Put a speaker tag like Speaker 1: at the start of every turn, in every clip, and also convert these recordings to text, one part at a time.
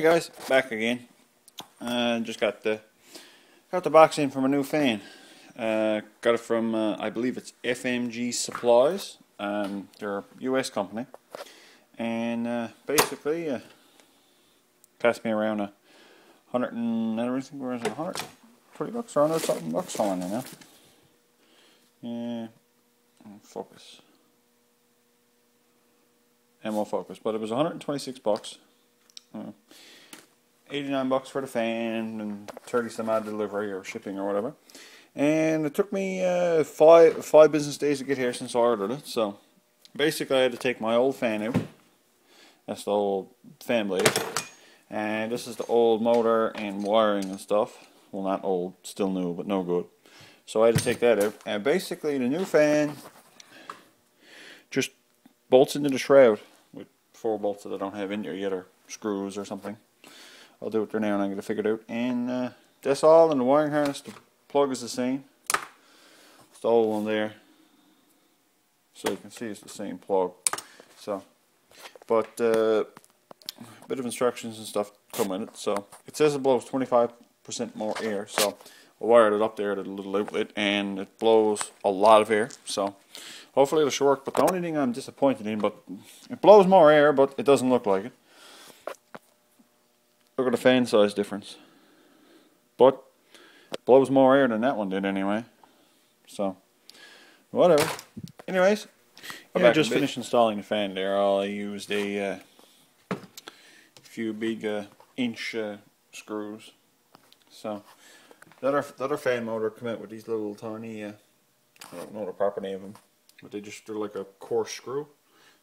Speaker 1: Hey guys, back again. Just got the box in from a new fan. Got it from I believe it's FMG Supplies. They're a US company, and basically cost me around $100 and everything. Where is it? $120 or $100 something bucks. Hold on now. Yeah, focus. And we'll focus, but it was 126 bucks. 89 bucks for the fan and 30 some odd delivery or shipping or whatever. And it took me five business days to get here since I ordered it. So basically I had to take my old fan out. That's the old fan blade. And this is the old motor and wiring and stuff. Well, not old, still new, but no good. So I had to take that out. And basically the new fan just bolts into the shroud with 4 bolts that I don't have in there yet, or screws or something. I'll do it there now and I'm going to figure it out. And that's all in the wiring harness. The plug is the same. It's the old one there. So you can see it's the same plug. So, but a bit of instructions and stuff come in it. So it says it blows 25% more air. So I wired it up there to the little outlet and it blows a lot of air. So hopefully it'll work. But the only thing I'm disappointed in, but it blows more air, but it doesn't look like it. Look at the fan size difference. But it blows more air than that one did anyway. So, whatever. Anyways, I just finished installing the fan there. I used a few big inch screws. So, the other fan motor come out with these little tiny, I don't know the proper name of them, but they're like a coarse screw.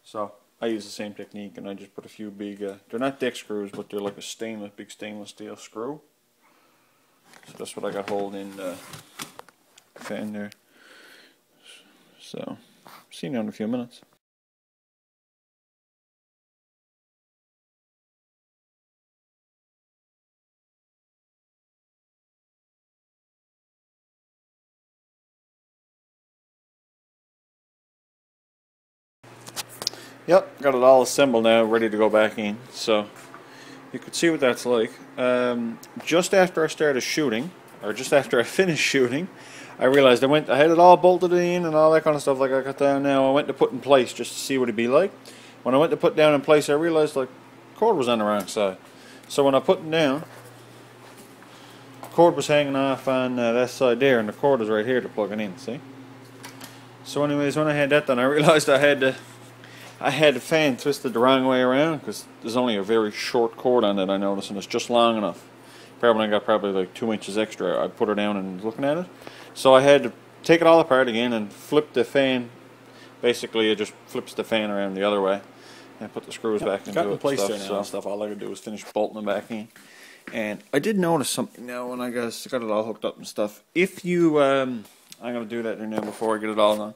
Speaker 1: So I use the same technique, and I just put a few big, they're not deck screws, but they're like a big stainless steel screw. So that's what I got holding the fan there. So, see you in a few minutes. Yep, got it all assembled now, ready to go back in. So you could see what that's like. Just after I started shooting, or just after I finished shooting, I realized I had it all bolted in and all that kind of stuff like I got down now. I went to put in place just to see what it'd be like. When I went to put down in place, I realized like the cord was on the wrong side. So when I put it down, the cord was hanging off on that side there, and the cord is right here to plug it in. See? So anyways, when I had that done, I realized I had the fan twisted the wrong way around because there's only a very short cord on it, I noticed, and it's just long enough. Probably got like 2 inches extra. I put her down and looking at it. So I had to take it all apart again and flip the fan. Basically, it just flips the fan around the other way and put the screws back into it. Got in place there now and stuff. All I could do was finish bolting them back in. And I did notice something now when I got it all hooked up and stuff. If you, I'm going to do that there now before I get it all done.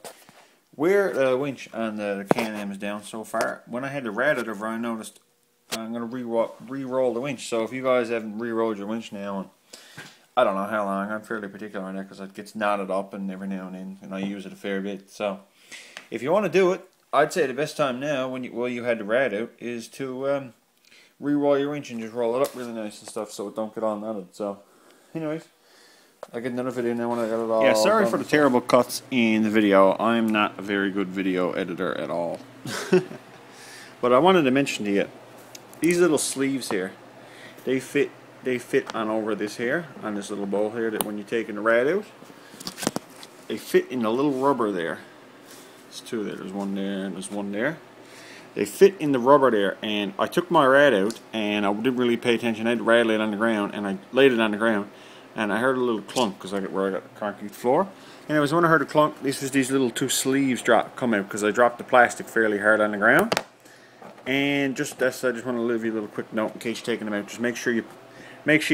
Speaker 1: Where the winch on the Can-Am is down so far, when I had the radiator, I noticed I'm going to re-roll the winch. So if you guys haven't re-rolled your winch now, and I don't know how long, I'm fairly particular on that because it gets knotted up and every now and then, and I use it a fair bit. So if you want to do it, I'd say the best time now, when you had the rad out, is to re-roll your winch and just roll it up really nice and stuff so it don't get all knotted. So anyways, I get another video now when I got it all. Yeah, sorry for the terrible cuts in the video. I'm not a very good video editor at all. But I wanted to mention to you, these little sleeves here, they fit on over this here, on this little bowl here, that when you're taking the rad out, they fit in the little rubber there. There's two there, there's one there and there's one there. They fit in the rubber there, and I took my rad out and I didn't really pay attention. I had the rad laid on the ground, and I laid it on the ground. And I heard a little clunk because where I got the concrete floor. Anyways, when I heard a clunk, these little 2 sleeves come out because I dropped the plastic fairly hard on the ground. And I just want to leave you a little quick note in case you're taking them out. Just make sure you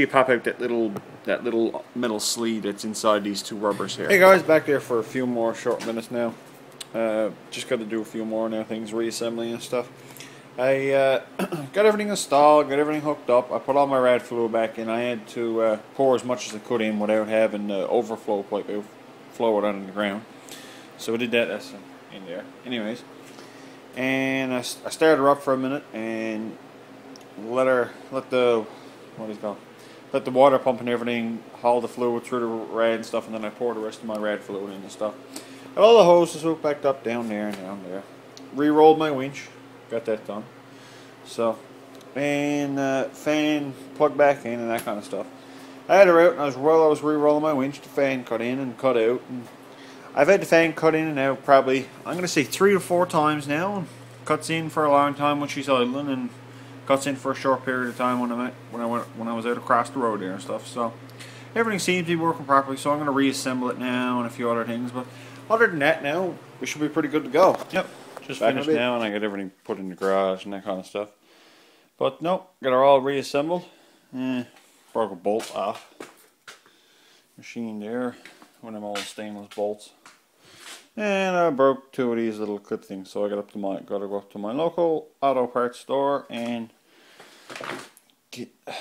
Speaker 1: pop out that little metal sleeve that's inside these 2 rubbers here. Hey guys, back there for a few more short minutes now. Just got to do a few more now things, reassembling and stuff. I got everything installed, got everything hooked up. I put all my rad fluid back in. I had to pour as much as I could in without having the overflow pipe flow it on the ground. So I did that. That's in there. Anyways, and I started her up for a minute, and let the what is it called? Let the water pump and everything haul the fluid through the rad and stuff, and then I pour the rest of my rad fluid in and stuff. Got all the hoses hooked back up down there and down there. Re-rolled my winch, got that done. So, and fan plugged back in and that kind of stuff. I had her out, and while I was re-rolling my winch, the fan cut in and cut out. And I've had the fan cut in and out probably, I'm going to say 3 to 4 times now. Cuts in for a long time when she's idling, and cuts in for a short period of time when I was out across the road there and stuff. So everything seems to be working properly. So I'm going to reassemble it now and a few other things. But other than that, now we should be pretty good to go. Yep, just finished now, and I got everything put in the garage and that kind of stuff. But no, got her all reassembled. Broke a bolt off. Machine there, one of them old stainless bolts. And I broke 2 of these little clip things, so I got to go up to my local auto parts store and get a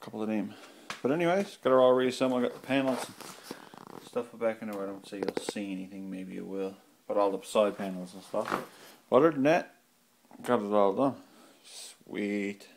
Speaker 1: couple of them. But anyways, got her all reassembled. Got the panels and stuff back in there. I don't say you'll see anything, maybe you will. But all the side panels and stuff. Other than that, got it all done. Sweet.